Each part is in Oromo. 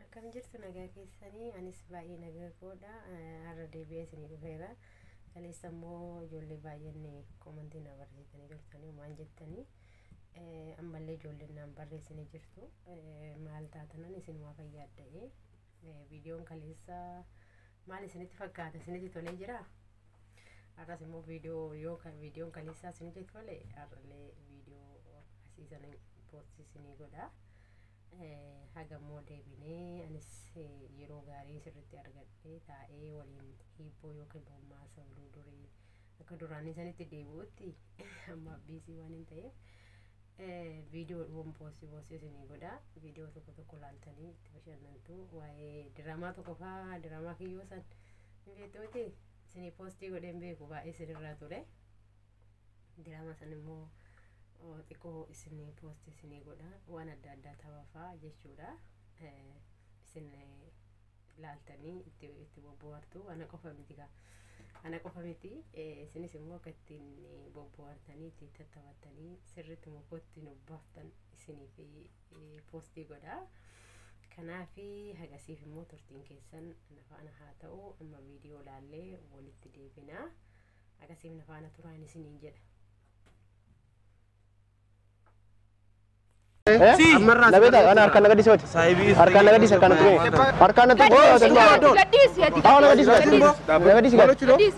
Akkam jirtu nagaa keessanii anis baay'ee nagaa godha har'a deebi'ee isinii dhufeera kaleessa immoo ijoollee baay'een komantii na barreessanii jirtanii maal jettanii ammallee ijoolleen naan barreessanii jirtu maal taatanan isin waa fayyaadda'ee viidiyoon kaleessa maal isinitti fakkaata isinitti tolee jira har'as immoo viidiyoon kaleessa isinitti tole har'allee viidiyoo asiisan poostii godha hagammoo deebinee anis yeroo gaarii sirriitti argadhee taa'ee waliin hibboo yookiin bommaa sawduu durii akka duraanii sanitti deebi'utti amma biisii waan hin ta'eef viidiyoodhuun poostii isinii godha viidiyoo tokko laaltanii itti bashannantu waa'ee diraamaa tokko fa'aa diraamaa kiyyoo san beektuuti isinii poostii godheen beeku baay'ee sirrirraa ture diraamaa san immoo xiqqoo isinii poostii isinii godha waan adda addaa taphaafaa jechuudha isin laaltanii itti bobbohartu ana qofa miti isinis immoo akka ittiin bobbohartanii itti tattafatanii sirriitti mukotti nubbaaftan isiniif poostii godha kanaafi hagasiif immoo turtiin keessan nafaana haa ta'u amma viidiyoo laallee walitti deebina hagasiif nafaana turaan isiniin jedha. Nabeta ana harkaan naga disoti harkaan naga dis harkaan tuh harkaan tuh gadis ya tahu naga dis naga dis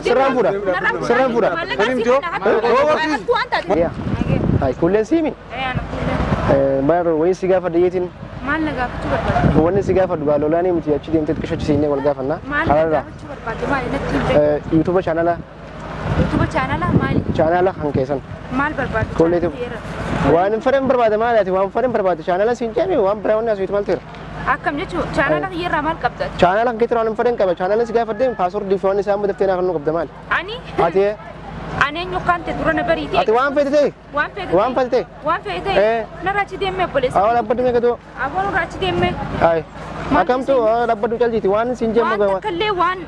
seram pura ya hai kuliah sini baru wani siga fadiyatin mal naga coba wani siga fadu galolani mti achi dem tet kashachi sini wal gafanna halala YouTube channel channel hankesan mal berbad kuliah waan faran barbaada maalati waan faran barbaada channel sinjami waan brown as wit maltir akkam jechu channel yirra mal qabda channel kitran faran qaba channel siga fadeen password difon isa mudaftena kanu qabda mal ani ati ani nyukante durana bariti ati waan fete narachi demme police awala abadu me gado awala rachi demme ay akam tu abadu jaljiti waan sinjama waan kalle waan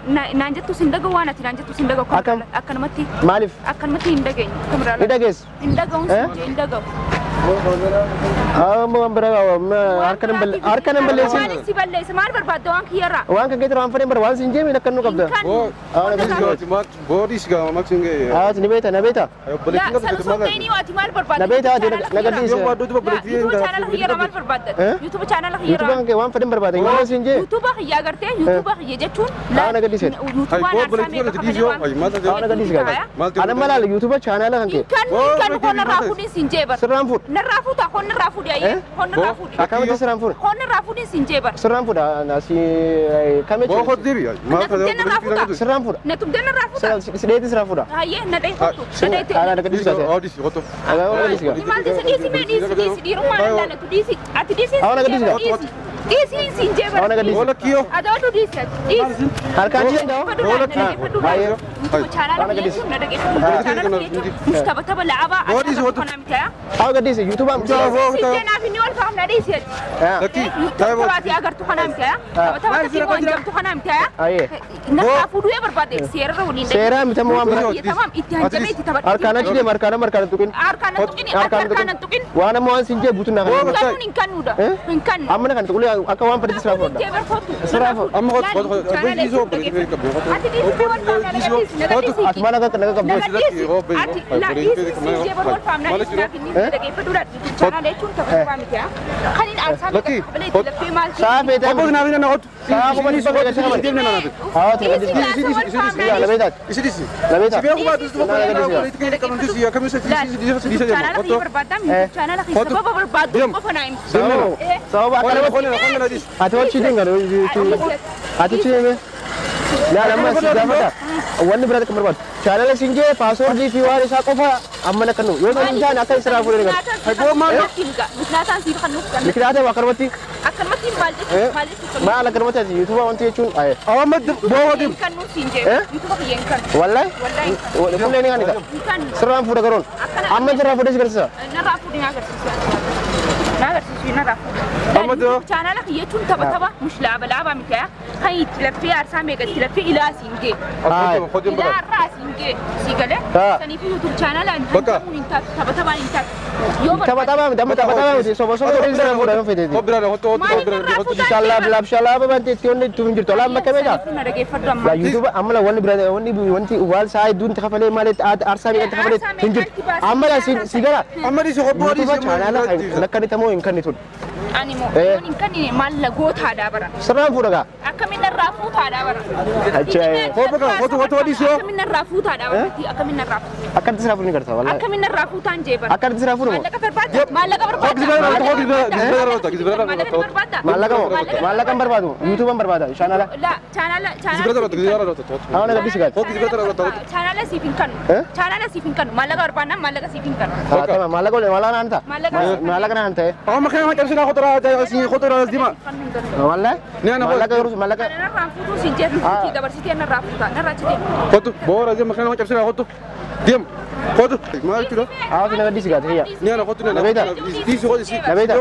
nanjatu sindaga waan ati nanjatu sindaga akkan mati malif akkan mati indagay kamra indages indagaw mo ambara arkan balle waan si balle mal barbado waan kiyara waan kan getro waan fadan bar waan sinjami nakanu qabda boris ga maxinge ni beta la salsoni wati mal barbado nabeta nagadis YouTube channel kiyara mal barbado YouTube channel kiyara YouTube kan waan fadan barbado ngi sinje YouTube khiya garte YouTube khiya jechun la nagadis YouTube waan nagadis ga ana malal YouTube channel kan honna rafudin sinje bar seramfut narafuta honna rafudi ay honna rafudi akam ti seramfut honna rafudin sinje bar seramfut nasi kame bo khodibi ma seramfut na tum dena rafuta sedeti seramfut aye na dai foto sedeti ana nagadis ga audisi foto aga nagadis ga mal disi di rumah anda na tu disi ati disi awana nagadis ga disi sinje bar awana nagadis wala kiyo ada tu disi disi harkan ji ndo aye channel nagadis channel mustafa la'aba audisi foto aw gadis YouTube am sinjena fi niwal faham na disi laki tayo ati agar tu khanam kya tawa ti ko jam tu khanam kya aye na afudu e barbade sera rawni sera mitam wa tamam ittihan jabe ti tabat arkana ci dem arkana tukin wana mo sinje butuna kanu da kan amna kan tukuli aka wan padi srafo da srafo amma foto ati zo ati disi be wal faham na disi atmana ka naga kabdo ati la disi sinje be wal faham na disi fi ni da ke fadura channel e chun ta faham kya khanin arsa laki be mal safe ta ko na na hot safe ko ni so ga sama dem na ha ta disi ya labeta isi labeta sibe ko ba disi ko na ko kan disi ya kamisa disi channel ki barbadam channel ki sabab barbad ko fanaim sabab akala ko na disi atwa ci dinga ati ci ne la lamma sigafata wani brada kamar bat channel sinje password di fiwari sa kofa amma nakanu yo nan jana akai sira fure daga ai go ma kinga bisnatan si khanu kan nikirata wa karwati akan mati balde ma ala karwata YouTube wanti chun ay awamad bo wadi kanu sinje YouTube khiyen kan wallahi kulle ni ngani ka sira fure garon amma sira fure sigarsa na rafu dinga garsa na garsa na rafu amma do channel khiyen chun taba mush laba mika hay تلفي ارسامي قد تلفي الى سينجي خدي لا راس Singe sigale. Sani fi YouTube channel an inta tabata ban inta. Yo tabata so register fuda no fedeti. Hobira hoto inshallah inshallah ba banti tionne tum jirto la makabeda. La YouTube amala wani brother wani wanti wal sai dun takhafale malet arsa bi takhafale tinjir amala sigara amari so hobori channel nakani tamo inkan itu. Animo inkan ni mal lagota da bara. Seram fuda akamin rafuta da bara. Acha hoto di so akamin rafuta da bara akamin rafu. Akan tisrafu ni karta wallahi. Akamin rafuta anje bara. Akan tisrafu mo. Malaga berbadu. YouTube berbadu. Channel. La channel. Awak nak bisikat. Channel sifingkan. Channel sifingkan. Malaga berbana malaga sifingkan. Tamam. Malaga nanta. Malaga nanta. Oh makanya macam sini khotora dima. Wallahi. Ni ana Malaga rafutu sinjer kita bersih ana rafuta. Na racide. Khotu bora dia makanya macam sini khotu. Diam. Khotu. Mal kilo. Awak nak bisikat ya. Ni ana khotu ni. Di so di. Nabeda.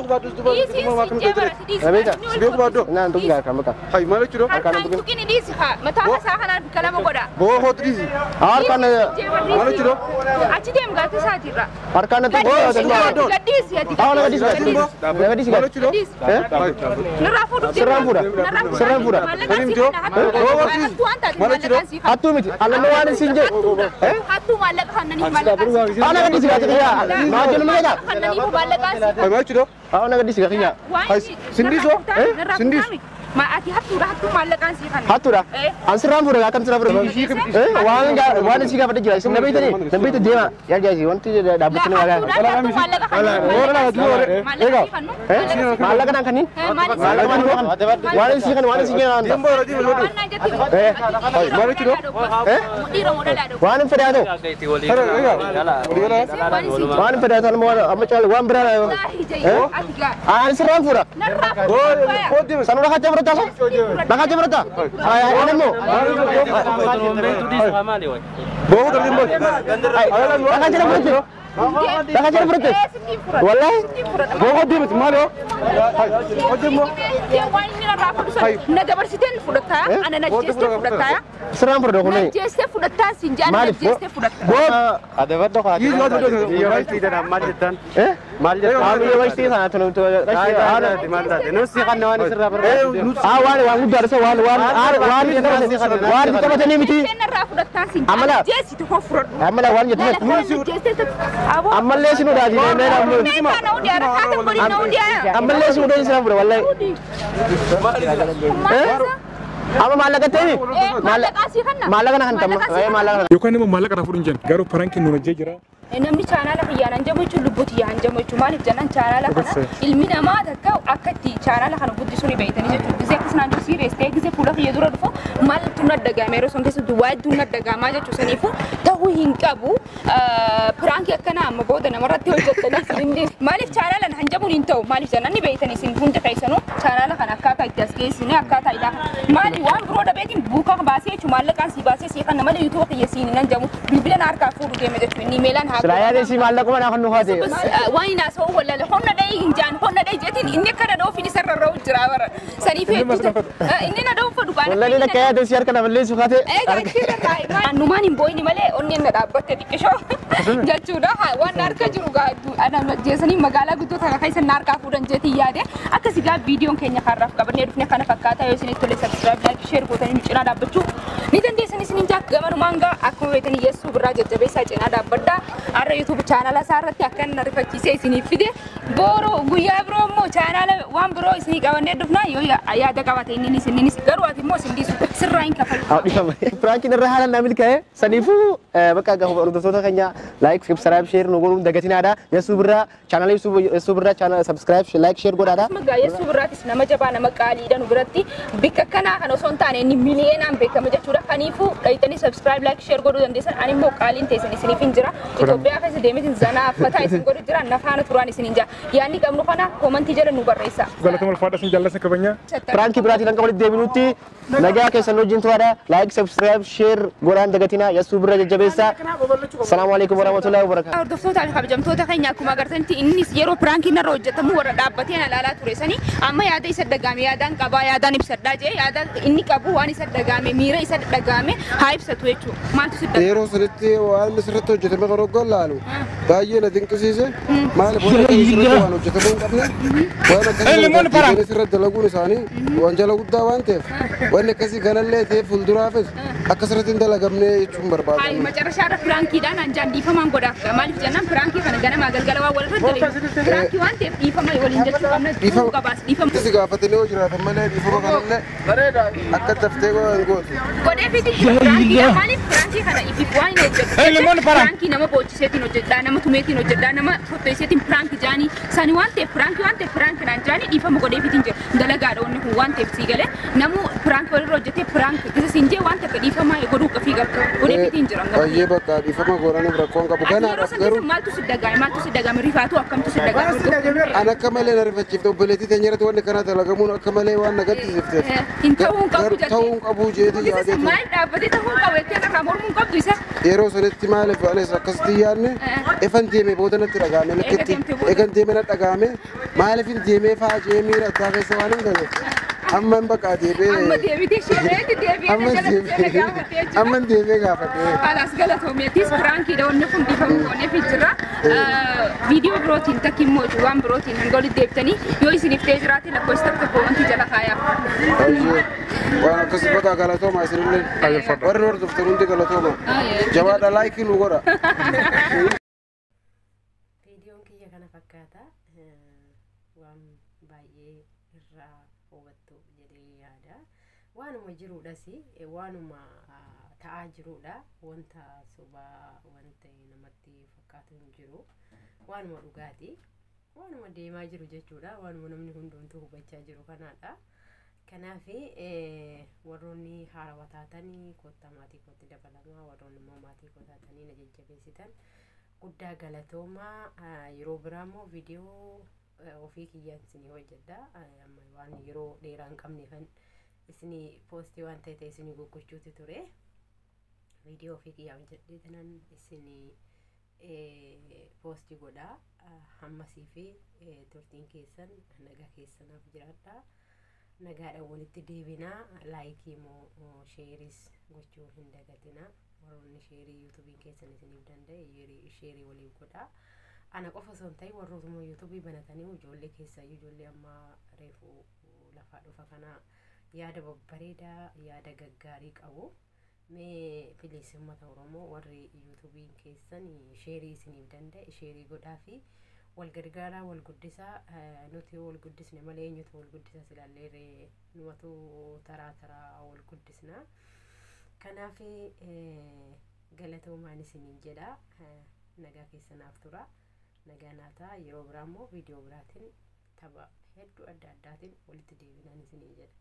Nabeda. Biok bado. Nah, untuk enggak kamu kan. Hai mal kilo. Kan itu kini di sih. Mata sahanan kalam goda. Bo khotu di. Awak kan mal kilo. Aci dem gatu satira. Arkan itu. Gadis ya. Awak nak bisikat. Nak bisikat. Mal kilo. Narafutu. Seram pura. Karim jo. Mal kilo. Hatu miti. Allah lawan sinje. Hatu malak hanani malak. Awak nak bisikat ya. Maju mereka. Hanani malak. Hai mal kilo. Awak nak bisikat ya. Sindi so. Sindi. Ma ati hatu malak sih kan. Hatu dah. Seram pura akan seram pura. Wan sih pada jelas. Nabi itu dia. Ya jadi wanti dia dapat ni ada. Malak kan kan ni. Wan sih kan anda. Mal kilo. Wan pada tu. Wan pada tu mau macam wan berada. Seram pura. Sanu dah kacau berita. Dah kacau berita. Ayah mu. Bo dari mo. Dah kacau berita. Dah kacau berita. Wallahi. Bo di malo. Hai mo. Naga bersiten fudata, ana najeste fudata ya. Seram pura dah ni. Najeste fudata sinjan najeste fudata. Bo ada berdoa kan? Iya pasti dan majitan. Majitan. Kami pasti sana tu. Ada di mana? Nusi kan nawani serra berdoa. Wan udar se wan kita macam ni miti. Narra fudata sinjan. Amala. Jesi tu furut. Amala wan jadi. Amalle sinu dah jadi. Amalle sinu dah seram pura wallahi. Ama malaka tani. Malaka sih kan? Malaka nak hantam. Malaka. Yokane mo malaka na furun jen. Garo paranki no jejira. Namni channel khiyana jamuchu lubuti ya jamuchu malik janan channel kana ilmi nama dakka akati channel kana buddi suni baytani jechu gize kisna do serious te gize pula khiya dura dufo mal tunna daga mero son kesu duwad tunna daga ma jechu sanifu tahu hinkabu prank yakana amma boda namaratti hojjattani sindi malik channel an hanjamu ninto malik janan ni baytani sin hunta kaisano channel kana akata itasge sine akata ida mali wan bro da betin buka basi chu malakan si basi si kana mali youtube khiya sin nan jamu bilbilan arka fudu game jechu ni melan Selaya desi malak mana kan nuhate. Waina so wala honna dai injan honna dai jetin inni kada do fini sarra raw jirawara sani fe inni na do fodu bana wala ni kaya do siar kana balle su khate numani boy ni male onni na dabbatte dikisho jachuda wan narka jiruga ana jesani magala gutu ta kaisa narka fudan jeti yade akasiga video kenya kharraf kabane dufne kana fakata yo sini tole subscribe like share ko tani micina dabbachu ni tande sani sini jak gamanu manga akko wetani yesu braja jabe sa cina dabbada Ara YouTube channel asarratti akkan narifachisee isiniif fide boro guyyaa biroo immoo channel waan biroo isinii qabannee dhufna yoo yaada qabate innis garuu ati immoo sindisu sirraa hin kafalu. Prank irra haala namni ka'e saniifuu bakka gahu hordoftoota keenya like subscribe share nu godhuun dagatinaadha. Yesu birraa channel Yesu birraa channel subscribe like share godhaadha. Magaa Yesu birraattis nama jabaa nama qaaliidha nu biratti bikka kanaa kan osoo hin taane inni miliyoonaan beekama jechuudha. Kaniifuu dhayitanii subscribe like share godhuu dandeessan ani immoo qaaliin teessan isiniif hin jira. Itoophiyaa keessa deemeetiin zanaa fataa isin godhu jira nafaana turaan isin hin jira. Yaanni qabnu kana koomantii jala nu barreessa. Galatuma ulfaadha sin jaallatsa kabanya. Prank biraatiin hanga walitti deebinutti nagaa keessan wajjin tuwaadha like subscribe share godhaan dagatina yassuu bira jajjabeessa salaamu alaykum warahmatullahi wabarakatuh hordoftoota kabajamtoota keenya akkuma agartanitti innis yeroo piraankiin irra hojjetamu warra dhaabbatee ilaalaa ture sanii amma yaada isa dhagaame yaadaan qabaa yaadaan ibsadhaa jee yaada inni qabu waan isa dhagaame miira isa dhagaame haa ibsatu jechuudha maaltu si dhagaame yeroo sanitti waan sirriitti hojjetame kan hoggaa laalu baay'ee na dinqisiise maaliif waan sirriitti waan hojjetamuu hin qabne waan akkasii sirriitti dalaguun isaanii waan jala guddaa waan ta'eef waan akkasii kanallee ta'e fuulduraafis akka sirriitti hin dalagamne jechuun barbaadu. Hayi macarashaadha piraankiidhaan anjaan dhiifamaan godhaaf maaliif jennaan pirankii kana ganama galgala waan walirra jedhee pirankii waan ta'eef dhiifama waliin jechuu qabna dhiifama qabaas dhiifama. Si gaafatanii yoo jiraatan malee dhiifama kanallee akka taftee godhan gootu. Godhee fiti pirankii maaliif pirankii kana ifiif waan hin hojjetu pirankii nama boochiseetiin hojjedhaa nama tumeetiin hojjedhaa nama fottoiseetiin pirankii jaanii sani waan ta'eef pirankii naan jaanii dhiifama godhee fitiin jira dalagaadha wanni kun waan ta'eef sii galee namu pirankii walirra hojjetee pirankii gisa siin jee waan takka dhiifama godhuu qafii qabdu godhee fitiin jira. Baay'ee bakka dhiifama godhaniif rakkoon qabu kanaadhaaf garuu. Maaltu si dhagaame rifaatu akkamtu si dhagaame. An akka malee na rifachiifte obboleettii teenya irratti wanni kana dalagamuun akka malee waan na gaddisiifteef. Hin ta'uun qabu jettee. Ta'uun qabu jeetii yaadeetu. Maal dhaabbatee ta'uun qabu jettee irraa mormuun qabdu isa. Yeroo sanitti maaliif anis akkasitti yaadne efan deemee booda natti dhagaame lakkitti egan deemee na dhagaame maaliif hin deemee fa'aa jee miira addaa keessa waan hin galle. Amma bakka deebee. Amma deebitee shireetti deebi'ee amma deebee gaafate. Alas galatoomeetis piraankiidha wanni kun dhiifama godheef jira. Viidiyoo birootiin takki immoo waan birootiin hanga walitti deebitanii yoo isiniif ta'ee jiraate lakkoofsa tokko wanti jala kaayaa. Waan akkasii bakka galatooma isinillee warri hordoftan hundi galatooma. Jabaadha laayikii nu godha. Viidiyoon kiyya kana fakkaata waan baay'ee irraa hubattu jedhee yaada waanuma jiruudhas waanuma ta'aa jiruudha wanta sobaa wanta namatti fakkaatu hin jiru waanuma dhugaati waanuma deemaa jiru jechuudha waanuma namni hundumtuu hubachaa jiru kanaadha. Kanaaf warroonni haarawaa taatanii kottaa maatii kootti dabalamaa warroonni immoo maatii koo taatanii na jajjabeessitan guddaa galatoomaa yeroo biraa immoo viidiyoo ofii kiyyaan isinii hojjedha amma waan yeroo dheeraa hin qabneefan isinii poostii waan ta'e isinii gugguchuuti ture viidiyoo ofii kiyyaa hojjedhee tanan isinii poostii godhaa hammasii fi turtiin keessan nagaa keessanaaf jiraadha. Nagaadhaan walitti deebinaa laayikii moo sheeris gochuu hin dagatinaa warroonni sheerii yuutuubiin keessan isiniif danda'e sheerii waliif godhaa ana qofa osoo hin ta'in warrootuma yuutuubii banatanii ijoollee keessaayyuu ijoollee amma reefu lafaa dhufa kana yaada babbareedaa yaada gaggaarii qabu mee filiis uummata Oromoo warri yuutuubiin keessan sheerii isiniif danda'e sheerii godhaa fi wal gargaaraa wal guddisaa nuti wal guddisne malee eenyutu wal guddisaa silaallee nuwatu taraa wal guddisna kanaaf galatoomaan isiniin jedha nagaa keessanaaf tura nagaa naataa yeroo biraa immoo viidiyoo biraatiin tapha hedduu adda addaatiin walitti deebinaan isiniin jedha.